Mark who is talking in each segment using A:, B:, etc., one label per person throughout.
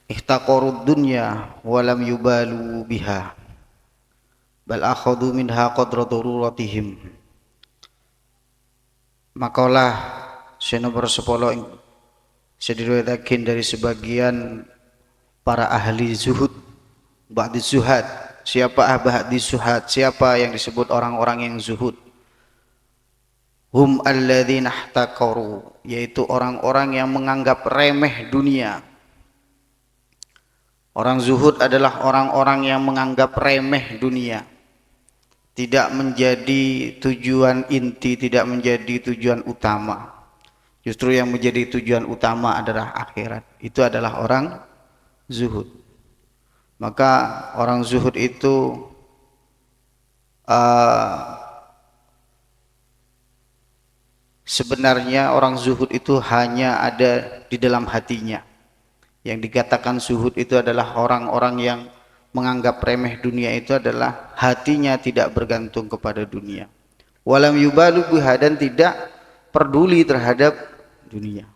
A: ihtaqarud dunya wa lam yubalu biha bal akhadhu minha qadra daruratihim. Makalah nomor 10 sediriwayatkeun dari sebagian para ahli zuhud, ba'di zuhad. Siapa ba'di zuhad? Siapa yang disebut orang-orang yang zuhud? Hum alladzina ihtaqaru, yaitu orang-orang yang menganggap remeh dunia. Orang zuhud adalah orang-orang yang menganggap remeh dunia, tidak menjadi tujuan inti, tidak menjadi tujuan utama. Justru yang menjadi tujuan utama adalah akhirat. Itu adalah orang zuhud. Maka orang zuhud itu sebenarnya orang zuhud itu hanya ada di dalam hatinya. Yang dikatakan zuhud itu adalah orang-orang yang menganggap remeh dunia, itu adalah hatinya tidak bergantung kepada dunia. Walam yubalu biha, dan tidak peduli terhadap dunia.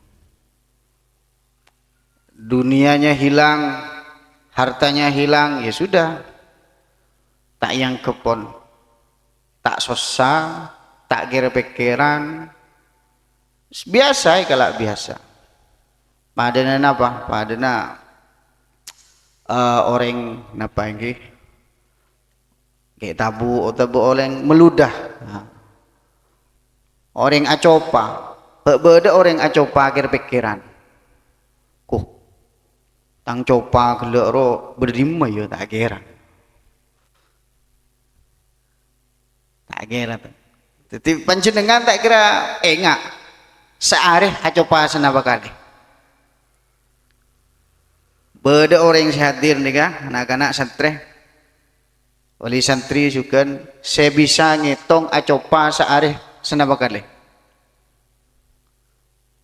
A: Dunianya hilang, hartanya hilang, ya sudah, tak yang kepon, tak sosa, tak kira pikiran, biasa kalau biasa. Padana apa? Padana orang napa ini? Kayak tabu orang meludah. Orang acopa, beda orang acopa kira pikiran. Kuh, tang copa gelero berdima ya tak kira. Tak kira. Jadi panjenengan tak kira enggak seareh acopa senapa kali. Beda orang yang hadir nih kan, anak-anak santri, wali santri juga, saya bisa ngitung acopa seareh senapa kali.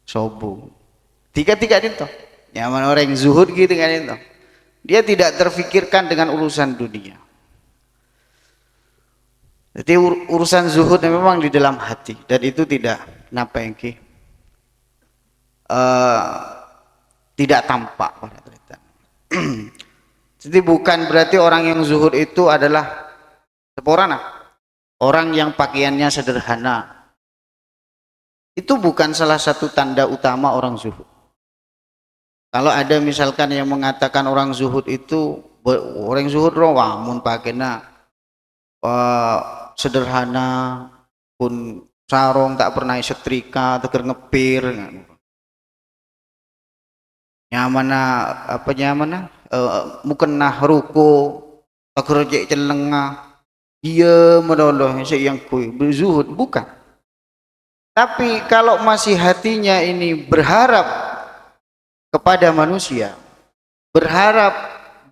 A: Sobu. Tiga-tiga itu. Nyaman orang yang zuhud gitu kan itu. Dia tidak terfikirkan dengan urusan dunia. Jadi urusan zuhud memang di dalam hati, dan itu tidak napa yang tidak tampak pada cerita. Jadi bukan berarti orang yang zuhud itu adalah seporana, orang yang pakaiannya sederhana. Itu bukan salah satu tanda utama orang zuhud. Kalau ada misalkan yang mengatakan orang zuhud itu, orang zuhud wah mun pakainya sederhana, pun sarung tak pernah setrika, teger ngepir. Nyamana apa nyamana mukena ruko kerja celengah dia menolong yang kui berzuhud, bukan. Tapi kalau masih hatinya ini berharap kepada manusia, berharap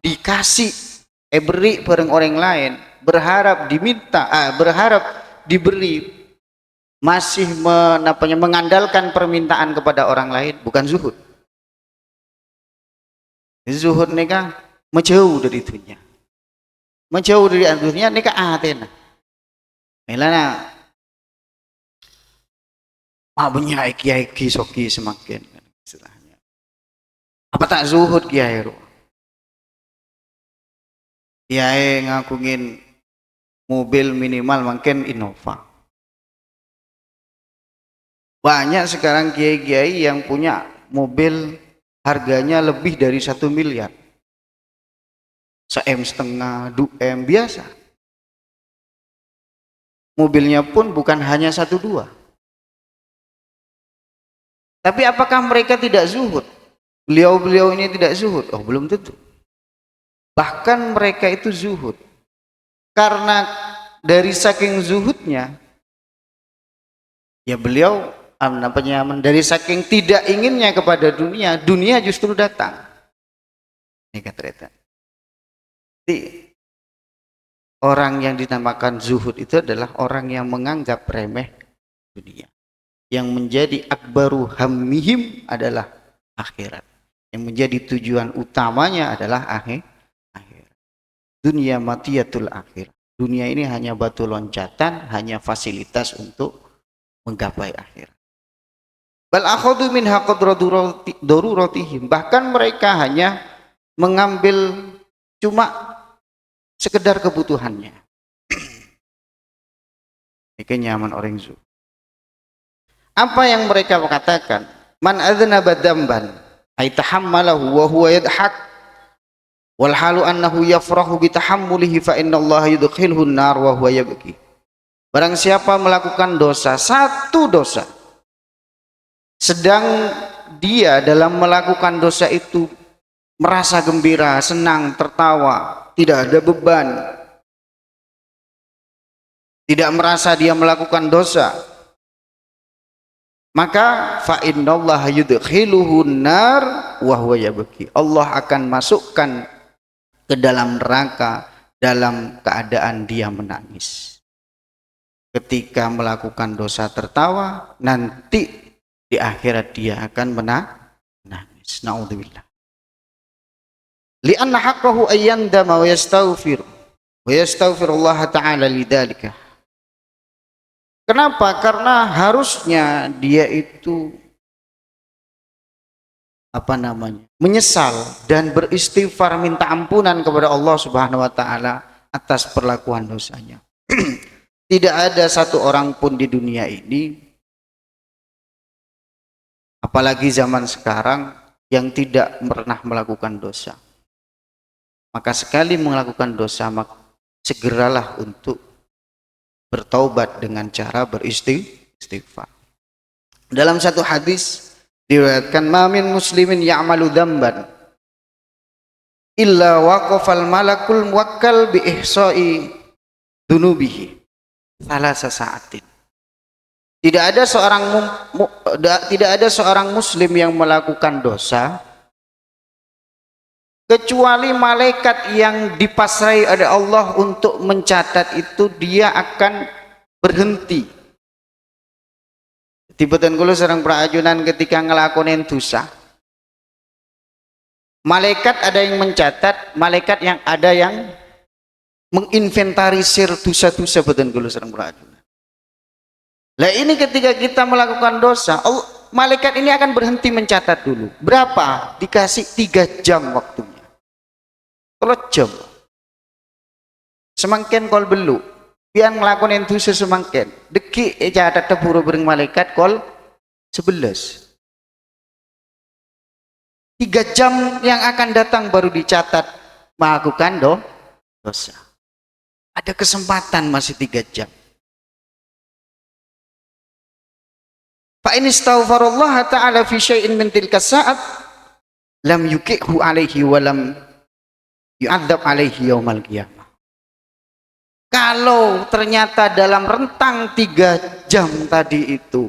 A: dikasih beri bareng orang lain, berharap diminta, berharap diberi, masih mengandalkan permintaan kepada orang lain, bukan zuhud. Zuhud nikah menjauh dari dunia, menjauh dari dunia nikah atena melana punya kiai soki semakin istilahnya apa tak zuhud kiai ro kiai ngakungin mobil minimal makin Innova. Banyak sekarang kiai-kiai yang punya mobil harganya lebih dari 1 miliar, 1,5 M, 2 M biasa. Mobilnya pun bukan hanya 1 2. Tapi apakah mereka tidak zuhud? Beliau-beliau ini tidak zuhud? Oh, belum tentu. Bahkan mereka itu zuhud. Karena dari saking zuhudnya, ya beliau dari saking tidak inginnya kepada dunia, dunia justru datang. Ini kata. Jadi orang yang dinamakan zuhud itu adalah orang yang menganggap remeh dunia. Yang menjadi akbaru hammihim adalah akhirat. Yang menjadi tujuan utamanya adalah akhirat. Dunia matiyatul akhir. Dunia ini hanya batu loncatan, hanya fasilitas untuk menggapai akhirat. Bal akhadhu minha qadra daruratihim. Bahkan mereka hanya mengambil cuma sekedar kebutuhannya. Ini nyaman orang zuhud. Apa yang mereka katakan? Man adznaba dzamban ay tahammalahu wa huwa yadhak wal halu annahu yafrahu bi tahammulihi fa innallaha yudkhilhu an-nar wa huwa yabki. Barang siapa melakukan dosa, satu dosa, sedang dia dalam melakukan dosa itu merasa gembira, senang, tertawa, tidak ada beban, tidak merasa dia melakukan dosa, maka fa innallaha yudkhiluhun nar wa huwa yabki. Allah akan masukkan ke dalam neraka dalam keadaan dia menangis. Ketika melakukan dosa tertawa, nanti di akhirat dia akan menangis. Naudzubillah. Li'anna haqqahu ayyandama wa yastaghfirullah ta'ala lidzalika. Kenapa? Karena harusnya dia itu menyesal dan beristighfar, minta ampunan kepada Allah Subhanahu wa taala atas perlakuan dosanya. Tidak ada satu orang pun di dunia ini, apalagi zaman sekarang, yang tidak pernah melakukan dosa. Maka sekali melakukan dosa, maka segeralah untuk bertaubat dengan cara beristighfar. Dalam satu hadis diriwayatkan, ma min muslimin ya'malu dzamban illa waqafal malakul muwakkal bi ihsa'i dunubihi thalatha sa'atin. Tidak ada seorang muslim yang melakukan dosa kecuali malaikat yang dipasrai oleh Allah untuk mencatat itu dia akan berhenti. Tibetan kula sareng praajunan ketika ngelakonin dosa, malaikat ada yang mencatat, malaikat yang ada yang menginventarisir dosa-dosa beten kula sareng praajunan. Lah ini ketika kita melakukan dosa, malaikat ini akan berhenti mencatat dulu. Berapa? Dikasih 3 jam waktunya. 3 jam. Semangken kol belu. Pian ngelakuin dosa semangken. Deki catat teburu bareng malaikat kol 11. 3 jam yang akan datang baru dicatat melakukan dosa. Ada kesempatan masih 3 jam. Fa in istaghfarallah ta'ala fi syai'in min tilka sa'at lam yuqihu alaihi wa lam yu'adzab alaihi yaumal qiyamah. Kalau ternyata dalam rentang 3 jam tadi itu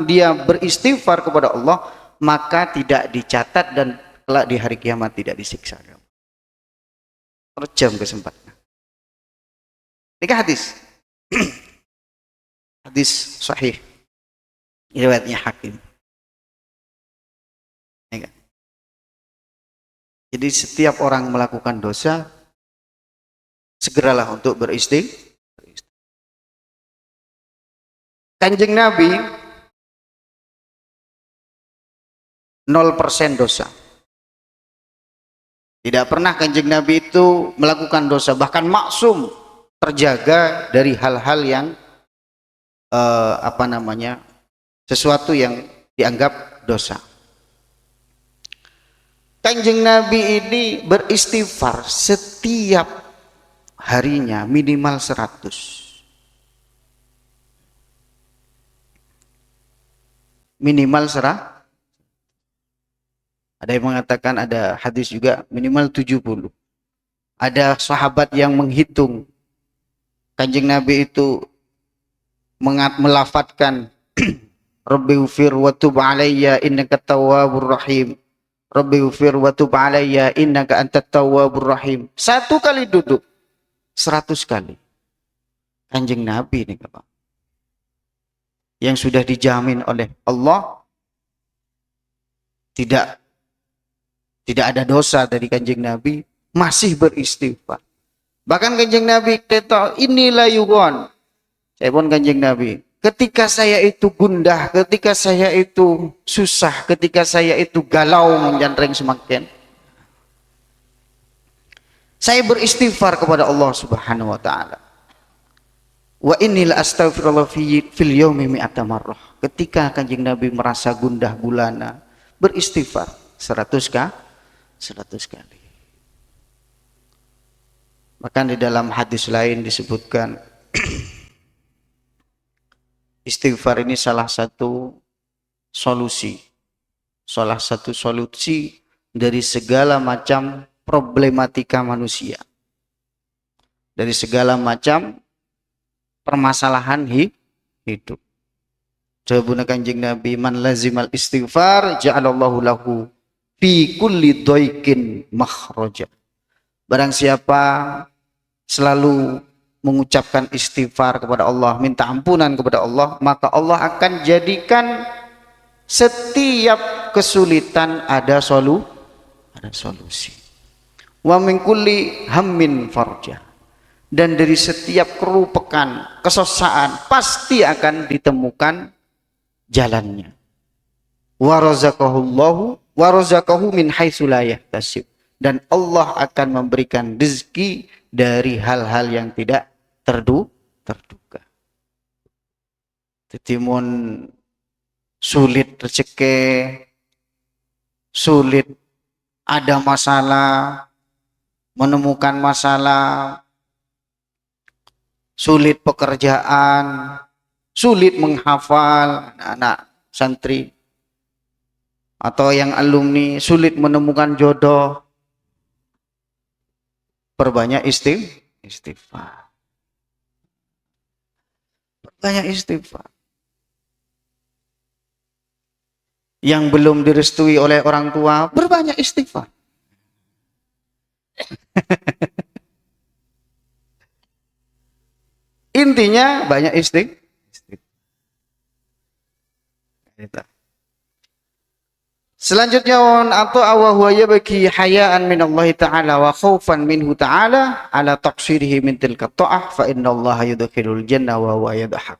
A: dia beristighfar kepada Allah, maka tidak dicatat dan kelak di hari kiamat tidak disiksa. Terjam kesempatan. Ini hadis. Hadis sahih. Riwayatnya Hakim. Jadi setiap orang melakukan dosa, segeralah untuk beristighfar. Kanjeng Nabi 0% dosa. Tidak pernah Kanjeng Nabi itu melakukan dosa, bahkan maksum, terjaga dari hal-hal yang sesuatu yang dianggap dosa. Kanjeng Nabi ini beristighfar setiap harinya minimal 100. Minimal 100. Ada yang mengatakan, ada hadis juga minimal 70. Ada sahabat yang menghitung Kanjeng Nabi itu melafadzkan Rabbi ufir wa tub alayya innaka tawwabur rahim. Rabbi ufir wa tub alayya innaka antat tawwabur rahim. 1 kali duduk 100 kali. Kanjeng Nabi ini Bapak, yang sudah dijamin oleh Allah tidak ada dosa dari Kanjeng Nabi, masih beristighfar. Bahkan Kanjeng Nabi kata, inilah yugon. Saya pun Kanjeng Nabi, ketika saya itu gundah, ketika saya itu susah, ketika saya itu galau menjandreng semakin, Saya beristighfar kepada Allah Subhanahu wa taala. Wa innil astaghfirullah fil yaumi mi'ata marrah. Ketika Kanjeng Nabi merasa gundah gulana, beristighfar 100 kali. Maka di dalam hadis lain disebutkan istighfar ini salah satu solusi dari segala macam problematika manusia, dari segala macam permasalahan hidup. Jawabuna Kanjeng Nabi, man lazimal istighfar ja'alallahu lahu fi kulli dhaiqin makhraja. Barang siapa selalu mengucapkan istighfar kepada Allah, minta ampunan kepada Allah, maka Allah akan jadikan setiap kesulitan ada solusi. Wa min kulli hammin farja. Dan dari setiap kerupekan, kesesaan pasti akan ditemukan jalannya. Wa razaqahu min haitsu la yahtasib. Dan Allah akan memberikan rezeki dari hal-hal yang tidak terduga. Tetimun sulit rezeki, sulit ada masalah, menemukan masalah, sulit pekerjaan, sulit menghafal, anak santri atau yang alumni sulit menemukan jodoh, perbanyak istighfar. Perbanyak istighfar. Yang belum direstui oleh orang tua, berbanyak istighfar. Intinya banyak istighfar. Selanjutnya atau awahwaya bagi hayaan min Allah Ta'ala wa khaufan minhu Ta'ala ala taqsirihi min tilka ta'ah fa inna Allah yudkhilul jannah wa huwa yadhak.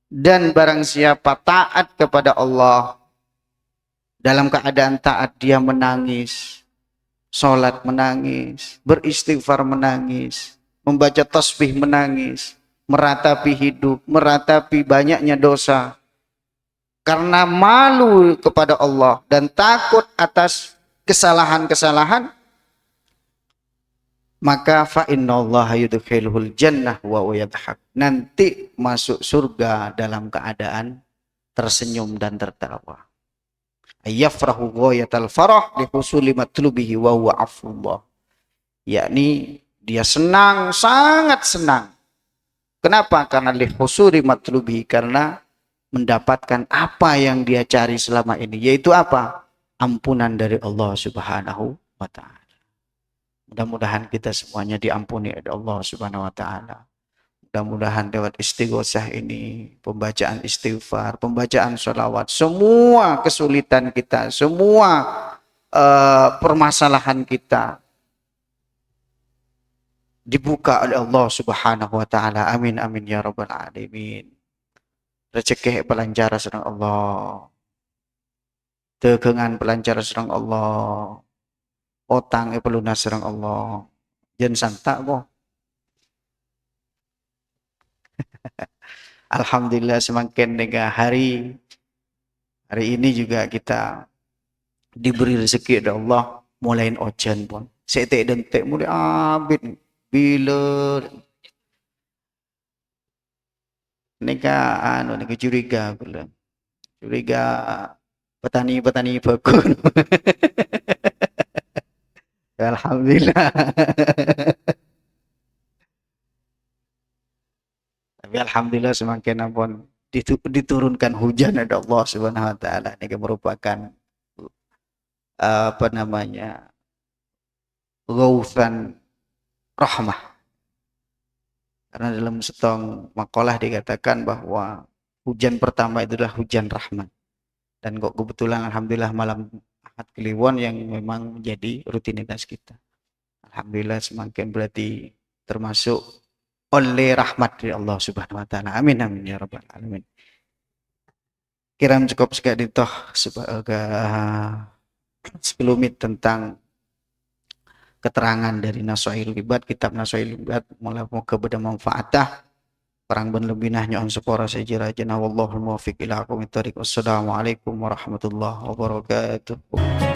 A: Dan barang siapa taat kepada Allah, dalam keadaan taat dia menangis, sholat menangis, beristighfar menangis, membaca tasbih menangis, meratapi hidup, meratapi banyaknya dosa, karena malu kepada Allah dan takut atas kesalahan-kesalahan, maka fa innallaha yudkhilul jannah wa yadhak. Nanti masuk surga dalam keadaan tersenyum dan tertawa. Ayyafrahu ghayatal farah li husuli matlubihi wa huwa afullah. Yakni dia senang, sangat senang. Kenapa? Karena li husuli matlubihi, karena mendapatkan apa yang dia cari selama ini, yaitu apa? Ampunan dari Allah Subhanahu wa ta'ala. Mudah-mudahan kita semuanya diampuni oleh Allah Subhanahu wa ta'ala. Mudah-mudahan lewat istighosah ini, pembacaan istighfar, pembacaan sholawat, semua kesulitan kita, semua permasalahan kita dibuka oleh Allah Subhanahu wa ta'ala. Amin amin ya rabbal alamin. Rezeki pelancar serang Allah, tegengan pelancar serang Allah, otang pelunas serang Allah. Jen santak boh. Alhamdulillah semakin dengan hari ini juga kita diberi rezeki dari Allah, mulain ojan pun. Setek dan tek mulai abid bila nika curiga pula. Curiga petani bakun. Alhamdulillah. Tapi alhamdulillah semakin ampun diturunkan hujan dari Allah Subhanahu wa taala. Ini merupakan apa namanya? Ghaufan rahmah. Karena dalam setong makalah dikatakan bahwa hujan pertama itu adalah hujan rahmat. Dan kok kebetulan alhamdulillah malam Ahad Kliwon yang memang menjadi rutinitas kita. Alhamdulillah semakin berarti termasuk oleh rahmat dari Allah Subhanahu wa taala. Amin amin ya rabbal alamin. Kiram cukup sekali sebagai 10 menit tentang keterangan dari Nasuhail Ibad, kitab Nasuhail Ibad, moga beda manfaatah parang ben lebih nahnya on sepora sejira jana wallahul muwaffiq ila aqwamit thoriq. Wassalamualaikum warahmatullahi wabarakatuh.